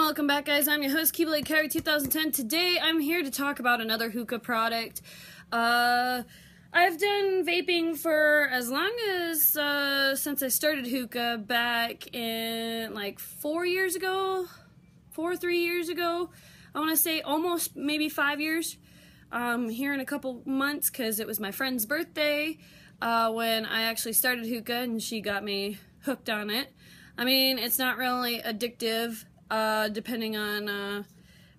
welcome back, guys. I'm your host, Keyblade Carry 2010. Today, I'm here to talk about another hookah product. I've done vaping for as long as, since I started hookah back in, like, 3 years ago. I want to say almost maybe 5 years. Here in a couple months, because it was my friend's birthday, when I actually started hookah, and she got me hooked on it. I mean, it's not really addictive, depending on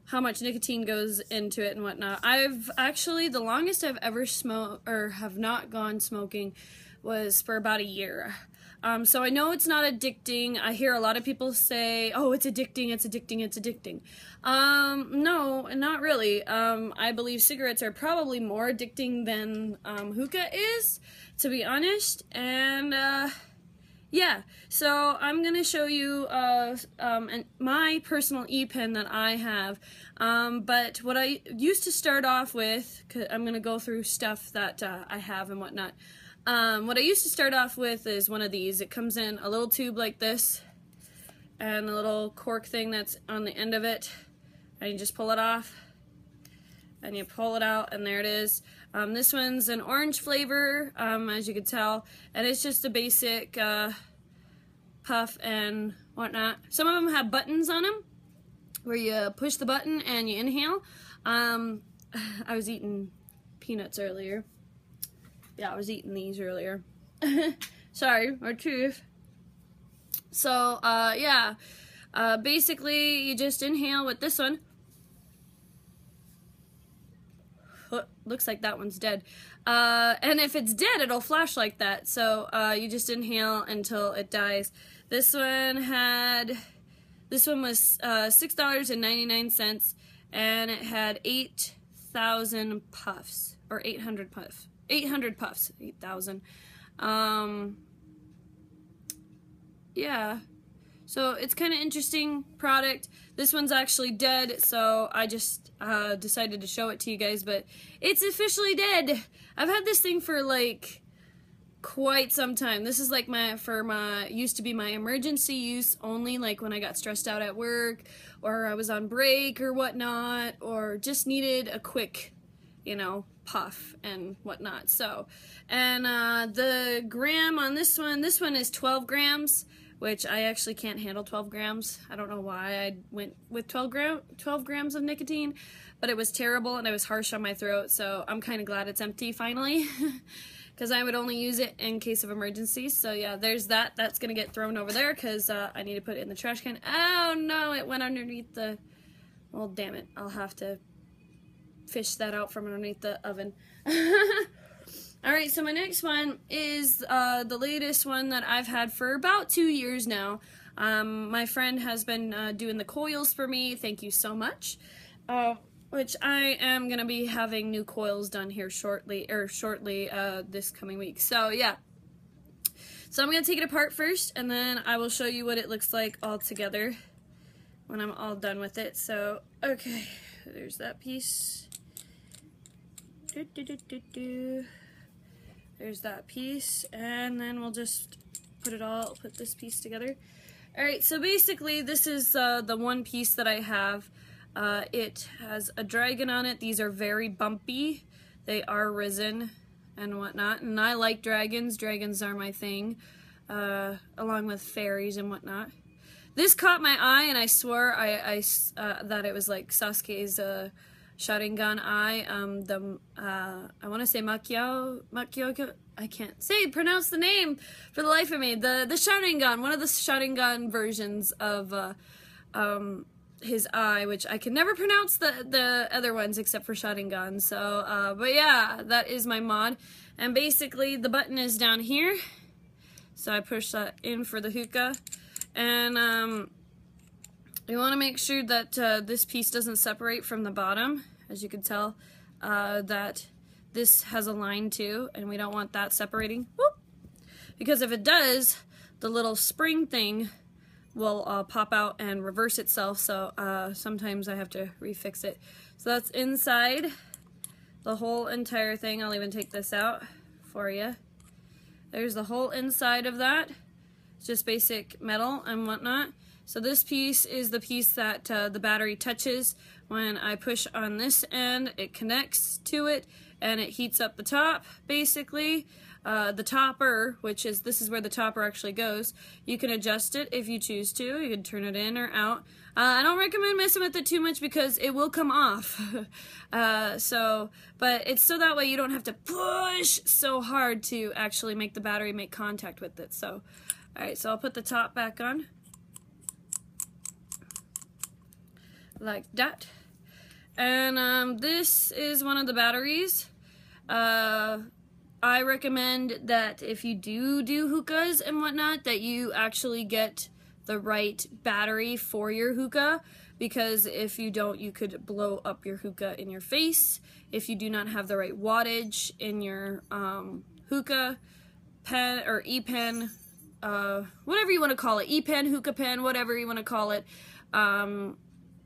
how much nicotine goes into it and whatnot. I've actually, the longest I've ever smoked, or have not gone smoking, was for about a year. So I know it's not addicting. I hear a lot of people say, oh, it's addicting, it's addicting, it's addicting. No, not really. I believe cigarettes are probably more addicting than hookah is, to be honest. And yeah, so I'm going to show you my personal e-pen that I have, but what I used to start off with, cause I'm going to go through stuff that I have and whatnot. What I used to start off with is one of these. It comes in a little tube like this, and a little cork thing that's on the end of it, and you just pull it off, and you pull it out, and there it is. This one's an orange flavor, as you can tell, and it's just a basic puff and whatnot. Some of them have buttons on them, where you push the button and you inhale. I was eating peanuts earlier. Yeah, I was eating these earlier. Sorry, my tooth. So, yeah, basically you just inhale with this one. Looks like that one's dead. And if it's dead, it'll flash like that. So you just inhale until it dies. This one was $6.99, and it had 8,000 puffs, or 800 puffs. 800 puffs, 8,000. Yeah. So it's kind of interesting product. This one's actually dead, so I just decided to show it to you guys, but it's officially dead. I've had this thing for like quite some time. This is like used to be my emergency use only, like when I got stressed out at work, or I was on break or whatnot, or just needed a quick, you know, puff and whatnot. So, and the gram on this one is 12 grams. Which I actually can't handle 12 grams. I don't know why I went with 12 grams of nicotine, but it was terrible and it was harsh on my throat, so I'm kind of glad it's empty finally, because I would only use it in case of emergencies. So yeah, there's that. That's going to get thrown over there because I need to put it in the trash can. Oh no, it went underneath the... Well, damn it. I'll have to fish that out from underneath the oven. Alright, so my next one is the latest one that I've had for about 2 years now. My friend has been doing the coils for me, thank you so much, which I am going to be having new coils done here shortly this coming week. So yeah, so I'm going to take it apart first, and then I will show you what it looks like all together when I'm all done with it. So, okay, there's that piece. There's that piece, and then we'll just put this piece together. Alright, so basically this is the one piece that I have. It has a dragon on it. These are very bumpy. They are resin and whatnot, and I like dragons. Dragons are my thing, along with fairies and whatnot. This caught my eye, and I swore that it was like Sasuke's Sharingan eye. I want to say Makyo, I can't pronounce the name for the life of me. The Sharingan, one of the Sharingan versions of his eye, which I can never pronounce the other ones except for Sharingan. So, but yeah, that is my mod. And basically the button is down here. So I push that in for the hookah. And you want to make sure that this piece doesn't separate from the bottom. As you can tell, that this has a line too, and we don't want that separating. Whoop! Because if it does, the little spring thing will pop out and reverse itself, so sometimes I have to refix it. So that's inside the whole entire thing. I'll even take this out for you. There's the whole inside of that. It's just basic metal and whatnot. So this piece is the piece that the battery touches. When I push on this end, it connects to it and it heats up the top, basically. The topper, this is where the topper actually goes. You can adjust it if you choose to. You can turn it in or out. I don't recommend messing with it too much because it will come off. But it's so that way you don't have to push so hard to actually make the battery make contact with it. So, alright, so I'll put the top back on. Like that. And this is one of the batteries. I recommend that if you do hookahs and whatnot, that you actually get the right battery for your hookah, because if you don't, you could blow up your hookah in your face. If you do not have the right wattage in your hookah pen or e-pen, whatever you want to call it, e-pen, hookah pen, whatever you want to call it.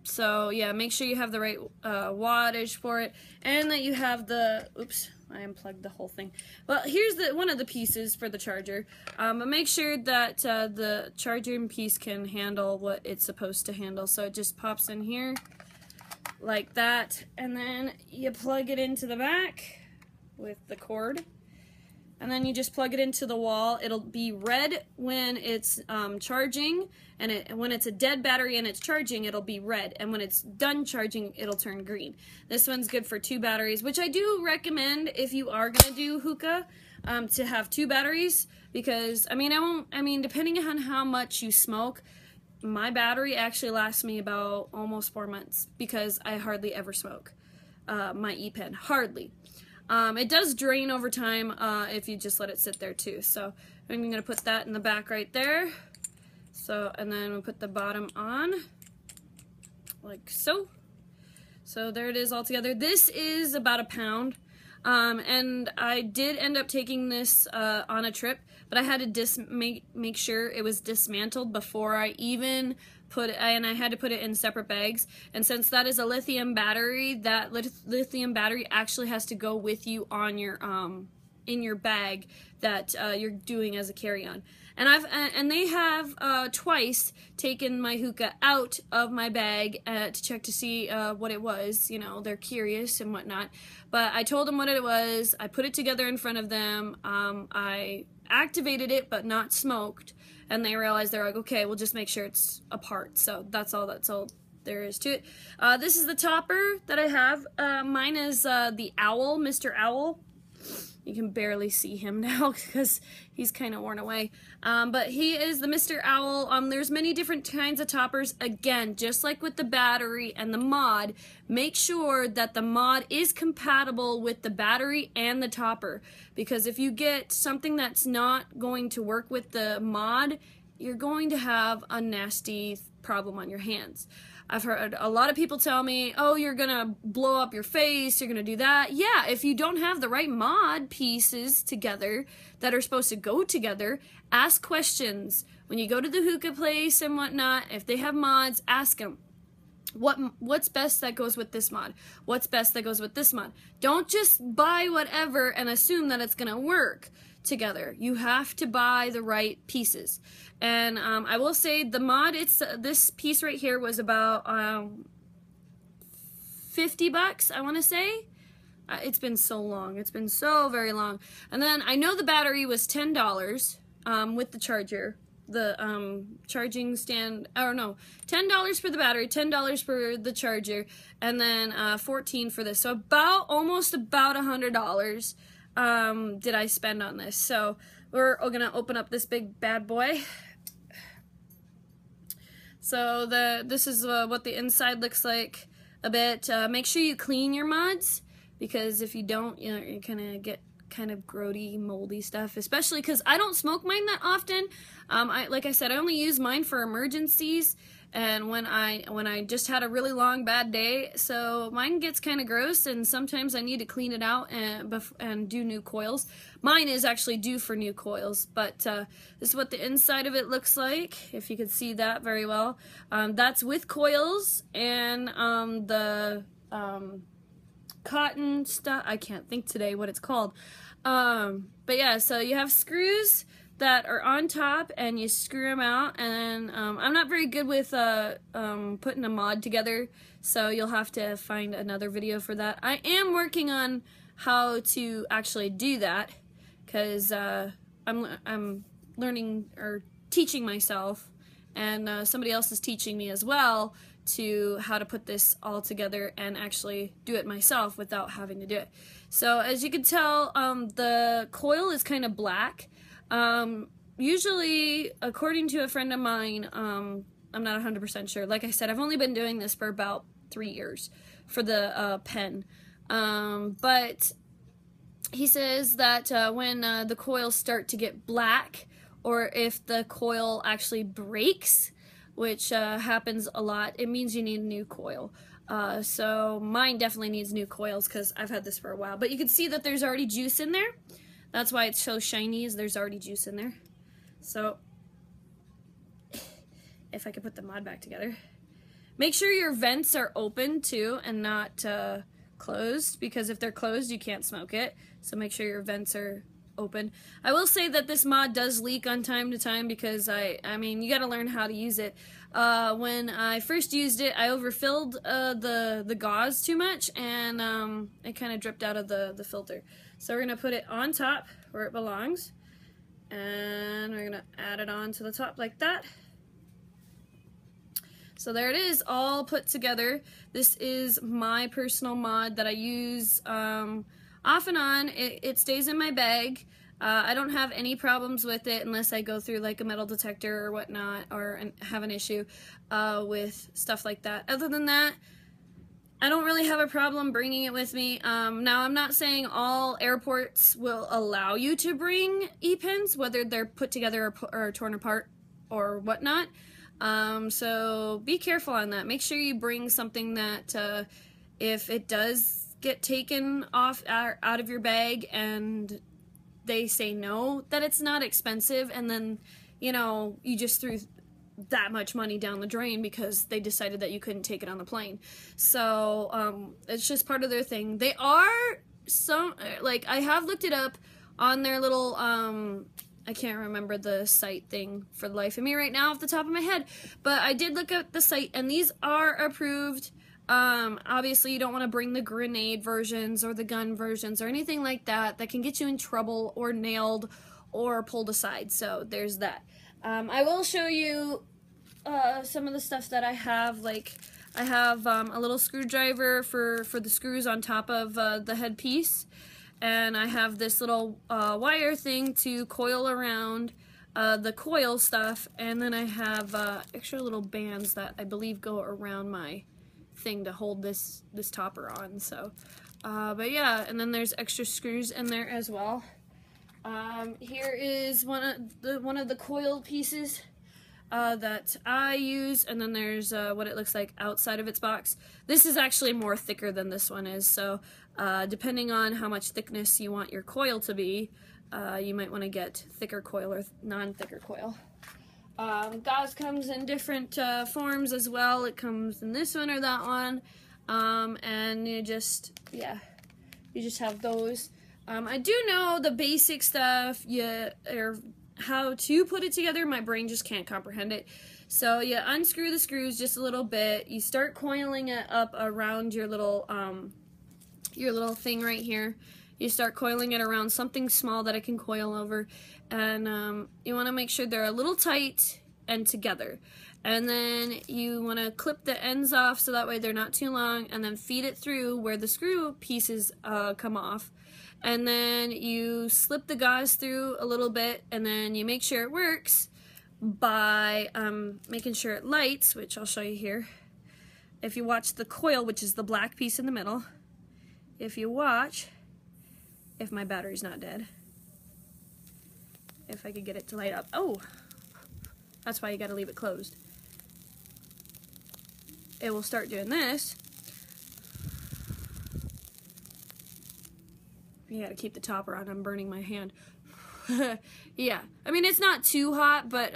So yeah, make sure you have the right wattage for it, and that you have the, oops, I unplugged the whole thing. Well, here's one of the pieces for the charger. But make sure that the charging piece can handle what it's supposed to handle. So it just pops in here like that, and then you plug it into the back with the cord. And then you just plug it into the wall. It'll be red when it's charging, and when it's a dead battery and it's charging, it'll be red. And when it's done charging, it'll turn green. This one's good for 2 batteries, which I do recommend if you are gonna do hookah, to have 2 batteries, because I mean, depending on how much you smoke, my battery actually lasts me about almost 4 months because I hardly ever smoke my e-pen, hardly. It does drain over time if you just let it sit there too. So I'm going to put that in the back right there. So, and then we'll put the bottom on like so. So there it is all together. This is about a pound. And I did end up taking this on a trip, but I had to make sure it was dismantled before I even put it, and I had to put it in separate bags. And since that is a lithium battery, that lithium battery actually has to go with you on your in your bag that you're doing as a carry-on. And they have twice taken my hookah out of my bag to check to see what it was. You know, they're curious and whatnot. But I told them what it was. I put it together in front of them. I activated it, but not smoked. And they realized, they're like, okay, we'll just make sure it's apart. So that's all there is to it. This is the topper that I have. Mine is the Owl, Mr. Owl. You can barely see him now because he's kind of worn away. But he is the Mr. Owl. There's many different kinds of toppers. Again, just like with the battery and the mod, make sure that the mod is compatible with the battery and the topper. Because if you get something that's not going to work with the mod, you're going to have a nasty problem on your hands. I've heard a lot of people tell me, oh, you're gonna blow up your face, you're gonna do that. Yeah, if you don't have the right mod pieces together that are supposed to go together, ask questions. When you go to the hookah place and whatnot, if they have mods, ask them. What's best that goes with this mod? What's best that goes with this mod? Don't just buy whatever and assume that it's gonna work together. You have to buy the right pieces. And I will say the mod, this piece right here was about $50, I want to say. It's been so long. It's been so very long. And then I know the battery was $10 with the charger. The charging stand, I don't know, $10 for the battery, $10 for the charger, and then $14 for this. So almost about $100 did I spend on this. So we're gonna open up this big bad boy. So this is what the inside looks like a bit. Make sure you clean your mods, because if you don't, you know, you're gonna get kind of grody, moldy stuff, especially because I don't smoke mine that often. Like I said, I only use mine for emergencies and when I just had a really long bad day, so mine gets kind of gross, and sometimes I need to clean it out and do new coils. Mine is actually due for new coils, but this is what the inside of it looks like, if you could see that very well. That's with coils and the cotton stuff. I can't think today what it's called. But yeah, so you have screws that are on top, and you screw them out. And I'm not very good with putting a mod together, so you'll have to find another video for that. I am working on how to actually do that, because I'm learning or teaching myself, and somebody else is teaching me as well to how to put this all together and actually do it myself without having to do it. So as you can tell, the coil is kind of black. Usually, according to a friend of mine, I'm not 100% sure. Like I said, I've only been doing this for about 3 years for the pen. But he says that when the coils start to get black, or if the coil actually breaks, which happens a lot, it means you need a new coil. So mine definitely needs new coils because I've had this for a while. But you can see that there's already juice in there. That's why it's so shiny, is there's already juice in there. So if I could put the mod back together. Make sure your vents are open too and not closed, because if they're closed you can't smoke it. So make sure your vents are open. I will say that this mod does leak on time to time, because I mean, you gotta learn how to use it. When I first used it, I overfilled the gauze too much, and it kind of dripped out of the filter. So we're gonna put it on top where it belongs, and we're gonna add it on to the top like that. So there it is, all put together. This is my personal mod that I use off and on. It stays in my bag. I don't have any problems with it unless I go through like a metal detector or whatnot, or have an issue with stuff like that. Other than that, I don't really have a problem bringing it with me. Now, I'm not saying all airports will allow you to bring e-pens, whether they're put together or torn apart or whatnot. So be careful on that. Make sure you bring something that if it does get taken off out of your bag and they say no, that it's not expensive, and then, you know, you just threw that much money down the drain because they decided that you couldn't take it on the plane. So it's just part of their thing. They are some, like, I have looked it up on their little I can't remember the site thing for the life of me right now off the top of my head, but I did look at the site, and these are approved. Obviously you don't want to bring the grenade versions or the gun versions or anything like that that can get you in trouble or nailed or pulled aside. So there's that. I will show you some of the stuff that I have. Like, I have a little screwdriver for the screws on top of the headpiece, and I have this little wire thing to coil around the coil stuff, and then I have extra little bands that I believe go around my thing to hold this topper on. So but yeah, and then there's extra screws in there as well. Here is one of the coil pieces that I use, and then there's what it looks like outside of its box. This is actually more thicker than this one is, so depending on how much thickness you want your coil to be, you might want to get thicker coil or non-thicker coil. Gauze comes in different forms as well. It comes in this one or that one, and you just have those. I do know the basic stuff, or how to put it together. My brain just can't comprehend it. So you unscrew the screws just a little bit. You start coiling it up around your little thing right here. You start coiling it around something small that it can coil over, and you want to make sure they're a little tight and together. And then you want to clip the ends off so that way they're not too long, and then feed it through where the screw pieces come off. And then you slip the gauze through a little bit, and then you make sure it works by making sure it lights, which I'll show you here. If you watch the coil, which is the black piece in the middle, if you watch, if my battery's not dead, if I could get it to light up. Oh, that's why you gotta leave it closed. It will start doing this. You gotta keep the topper on. I'm burning my hand. Yeah, I mean, it's not too hot, but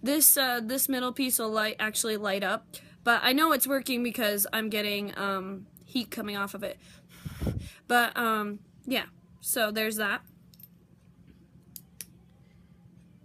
this middle piece will actually light up. But I know it's working because I'm getting heat coming off of it. But yeah, so there's that.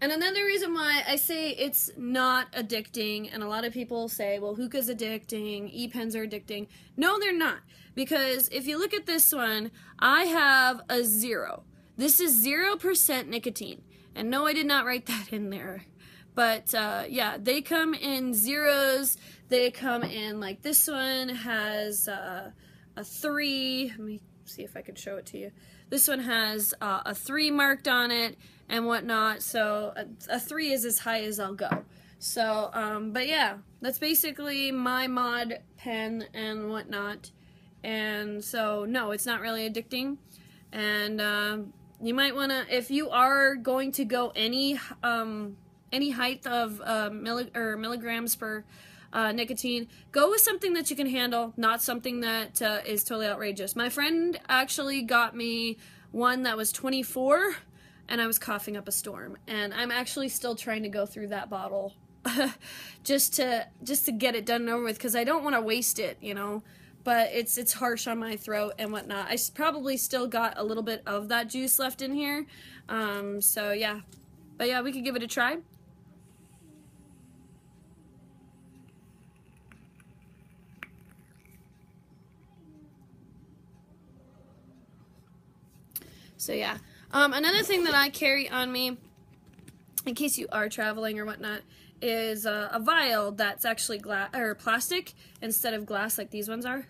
And another reason why I say it's not addicting, and a lot of people say, well, hookah's addicting, e-pens are addicting. No, they're not. Because if you look at this one, I have a 0. This is 0% nicotine. And no, I did not write that in there. But yeah, they come in zeros. They come in, like this one has a 3. Let me see if I can show it to you. This one has a 3 marked on it and whatnot, so a 3 is as high as I'll go. So, but yeah, that's basically my mod pen and whatnot. And so, no, it's not really addicting. And you might want to, if you are going to go any height of milligrams per nicotine, go with something that you can handle, not something that is totally outrageous. My friend actually got me one that was 24, and I was coughing up a storm, and I'm actually still trying to go through that bottle just to get it done and over with, because I don't want to waste it, you know. But it's harsh on my throat and whatnot. I probably still got a little bit of that juice left in here, so yeah. But yeah, we could give it a try. So yeah, another thing that I carry on me, in case you are traveling or whatnot, is a vial that's actually glass or plastic instead of glass like these ones are.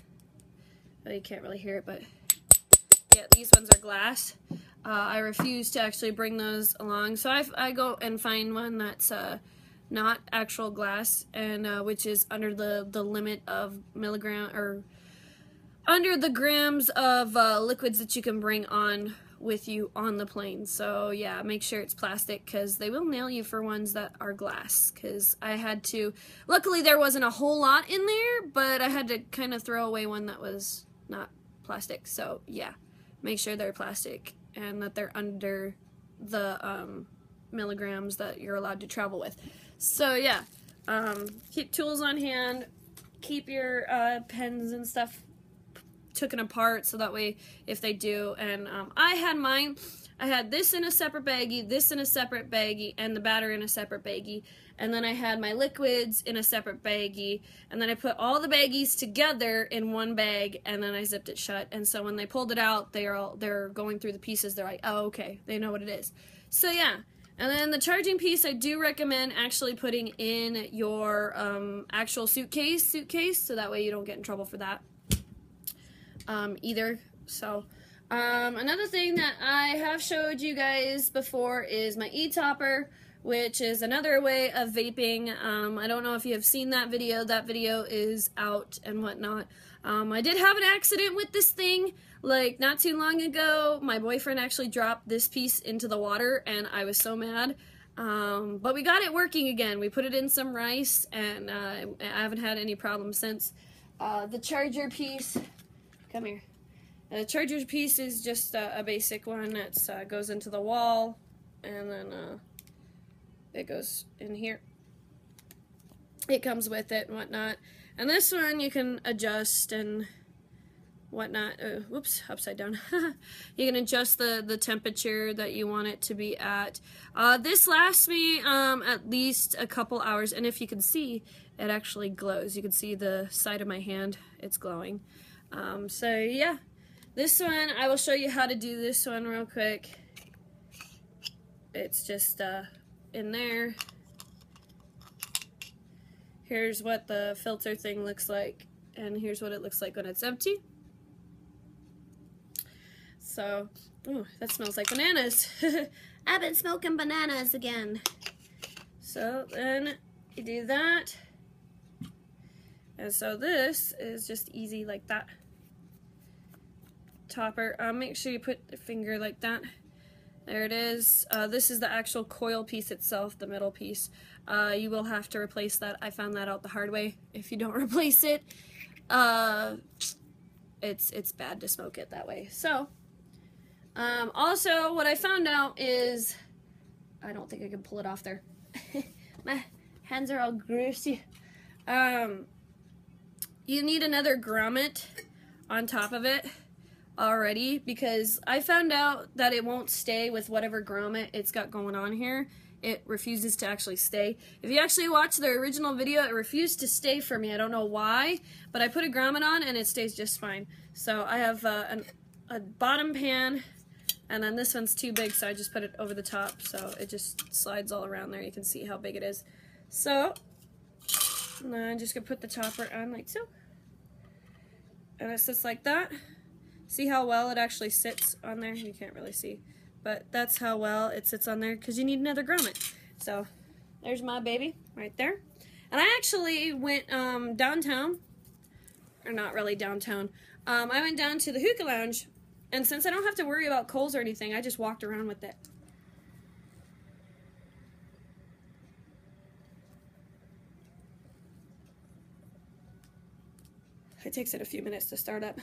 Oh, you can't really hear it, but yeah, these ones are glass. I refuse to actually bring those along, so I go and find one that's not actual glass, and which is under the limit of milligram, or under the grams of liquids that you can bring on with you on the plane. So yeah, make sure it's plastic, because they will nail you for ones that are glass, because I had to, luckily there wasn't a whole lot in there, but I had to kind of throw away one that was not plastic. So yeah, make sure they're plastic and that they're under the milligrams that you're allowed to travel with. So yeah, keep tools on hand, keep your pens and stuff taken apart, so that way if they do, and I had mine, I had this in a separate baggie, this in a separate baggie, and the battery in a separate baggie, and then I had my liquids in a separate baggie, and then I put all the baggies together in one bag, and then I zipped it shut. And so when they pulled it out, they're going through the pieces, they're like, oh, okay, they know what it is. So yeah. And then the charging piece, I do recommend actually putting in your actual suitcase, so that way you don't get in trouble for that either. So another thing that I have showed you guys before is my e-topper, which is another way of vaping. I don't know if you have seen that video. That video is out and whatnot. I did have an accident with this thing like not too long ago. My boyfriend actually dropped this piece into the water, and I was so mad. But we got it working again. We put it in some rice, and I haven't had any problems since. The charger piece, come here. The charger piece is just a basic one that goes into the wall, and then it goes in here. It comes with it and whatnot. And this one you can adjust and whatnot. Whoops, upside down. You can adjust the temperature that you want it to be at. This lasts me at least a couple hours, and if you can see, it actually glows. You can see the side of my hand, it's glowing. So yeah, this one, I will show you how to do this one real quick. It's just in there. Here's what the filter thing looks like, and here's what it looks like when it's empty. So, ooh, that smells like bananas. I've been smoking bananas again. So then you do that. And so this is just easy like that. Topper, make sure you put your finger like that. There it is. This is the actual coil piece itself, the middle piece. You will have to replace that. I found that out the hard way. If you don't replace it, it's bad to smoke it that way. So, also what I found out is, I don't think I can pull it off there. My hands are all greasy. You need another grommet on top of it already, because I found out that it won't stay with whatever grommet it's got going on here. it refuses to actually stay. If you actually watch the original video, it refused to stay for me. I don't know why, but I put a grommet on and it stays just fine. So I have a bottom pan, and then this one's too big, so I just put it over the top, so it just slides all around there. You can see how big it is. So now I'm just gonna put the topper on like so, and it sits like that. See how well it actually sits on there? You can't really see, but that's how well it sits on there, because you need another grommet. So there's my baby right there. And I actually went downtown, or not really downtown. I went down to the hookah lounge, and since I don't have to worry about coals or anything, I just walked around with it. It takes it a few minutes to start up.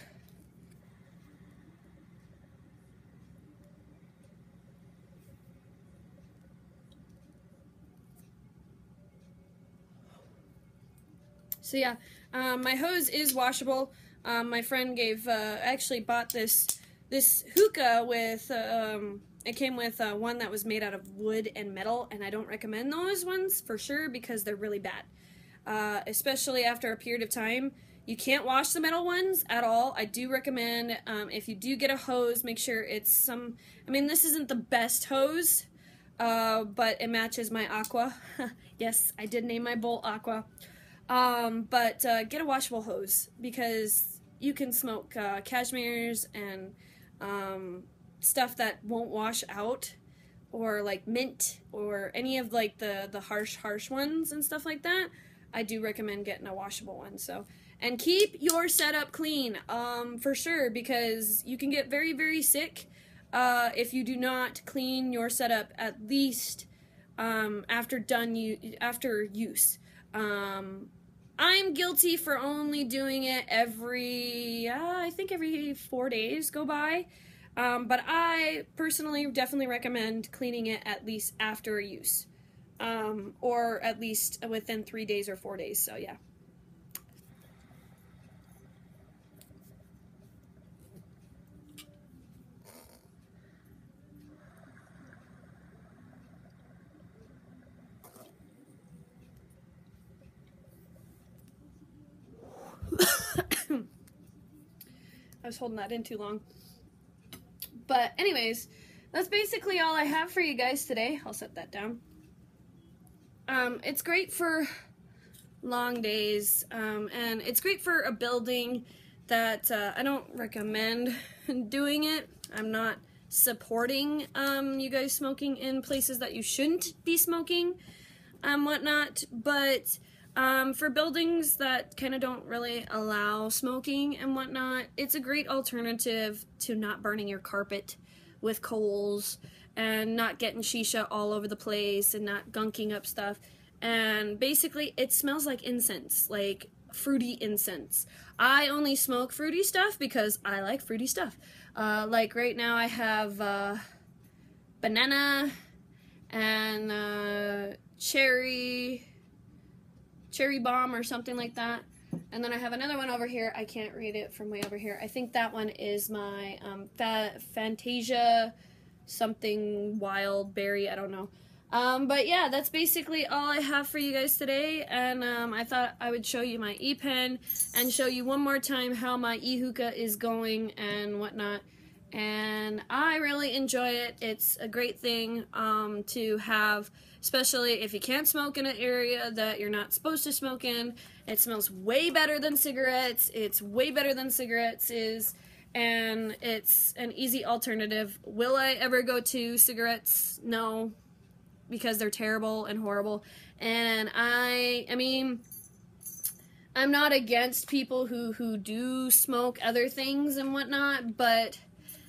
So yeah, my hose is washable. My friend actually bought this hookah with, it came with one that was made out of wood and metal, and I don't recommend those ones for sure because they're really bad. Especially after a period of time. You can't wash the metal ones at all. I do recommend, if you do get a hose, make sure it's I mean, this isn't the best hose, but it matches my aqua. Yes, I did name my bowl aqua. But get a washable hose, because you can smoke cashmeres and stuff that won't wash out, or like mint, or any of like the harsh ones and stuff like that. I do recommend getting a washable one. So, and keep your setup clean, for sure, because you can get very, very sick if you do not clean your setup at least after use. I'm guilty for only doing it I think every 4 days go by. But I personally definitely recommend cleaning it at least after a use. Or at least within 3 days or 4 days, so yeah. I was holding that in too long. But anyways, that's basically all I have for you guys today. I'll set that down. It's great for long days, and it's great for a building that I don't recommend doing it. I'm not supporting you guys smoking in places that you shouldn't be smoking, whatnot, but for buildings that kind of don't really allow smoking and whatnot, it's a great alternative to not burning your carpet with coals and not getting shisha all over the place and not gunking up stuff. And basically it smells like incense, like fruity incense. I only smoke fruity stuff because I like fruity stuff. Like right now I have banana and cherry bomb or something like that. And then I have another one over here. I can't read it from way over here. I think that one is my Fantasia something wild berry. I don't know. But yeah, that's basically all I have for you guys today. And I thought I would show you my e-pen and show you one more time how my e-hookah is going and whatnot. And I really enjoy it. It's a great thing to have, especially if you can't smoke in an area that you're not supposed to smoke in. It smells way better than cigarettes. It's way better than cigarettes is, and it's an easy alternative. Will I ever go to cigarettes? No, because they're terrible and horrible. And I mean, I'm not against people who do smoke other things and whatnot, but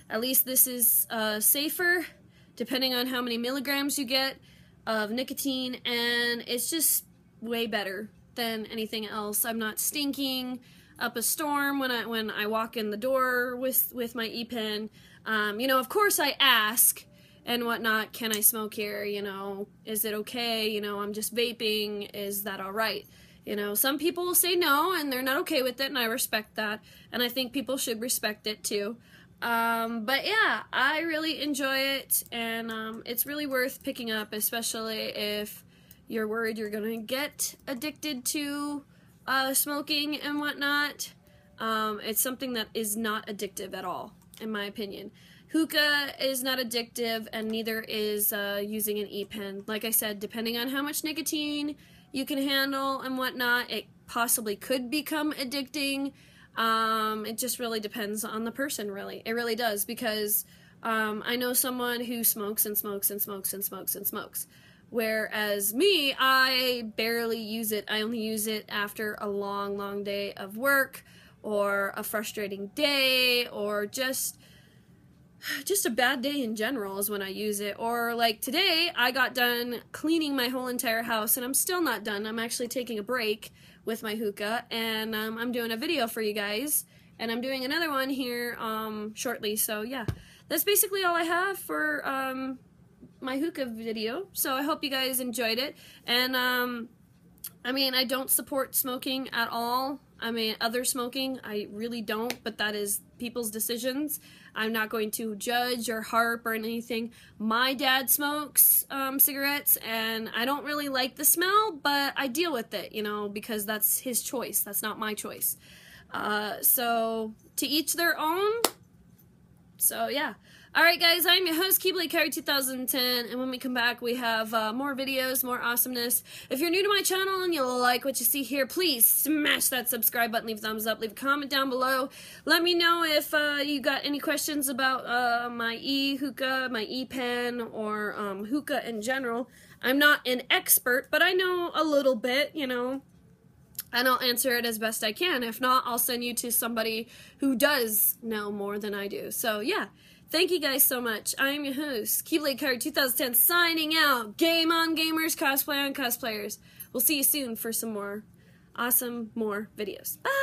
at least this is safer, depending on how many milligrams you get of nicotine, and it's just way better than anything else. I'm not stinking up a storm when I walk in the door with my e-pen. You know, of course I ask and whatnot, can I smoke here? You know, is it okay? You know, I'm just vaping. Is that all right? You know, some people will say no, and they're not okay with it, and I respect that, and I think people should respect it too. But yeah, I really enjoy it, and it's really worth picking up, especially if you're worried you're gonna get addicted to smoking and whatnot. It's something that is not addictive at all, in my opinion. Hookah is not addictive, and neither is using an e-pen. Like I said, depending on how much nicotine you can handle and whatnot, it possibly could become addicting. It just really depends on the person, really. It really does, because I know someone who smokes and smokes and smokes and smokes and smokes. Whereas me, I barely use it. I only use it after a long, long day of work, or a frustrating day, or just a bad day in general is when I use it. Or like today, I got done cleaning my whole entire house, and I'm still not done. I'm actually taking a break with my hookah, and I'm doing a video for you guys, and I'm doing another one here shortly. So yeah, that's basically all I have for my hookah video. So I hope you guys enjoyed it, and I mean, I don't support smoking at all. I mean, other smoking, I really don't, but that is people's decisions. I'm not going to judge or harp or anything. My dad smokes cigarettes, and I don't really like the smell, but I deal with it, you know, because that's his choice. That's not my choice. So, to each their own. So, yeah. Alright guys, I'm your host, Keyblade Carry 2010, and when we come back, we have more videos, more awesomeness. If you're new to my channel and you like what you see here, please smash that subscribe button, leave a thumbs up, leave a comment down below. Let me know if you got any questions about my e-hookah, my e-pen, or hookah in general. I'm not an expert, but I know a little bit, you know, and I'll answer it as best I can. If not, I'll send you to somebody who does know more than I do. So, yeah. Thank you guys so much. I am your host, Keyblade Carry 2010, signing out. Game on gamers, cosplay on cosplayers. We'll see you soon for some more awesome videos. Bye!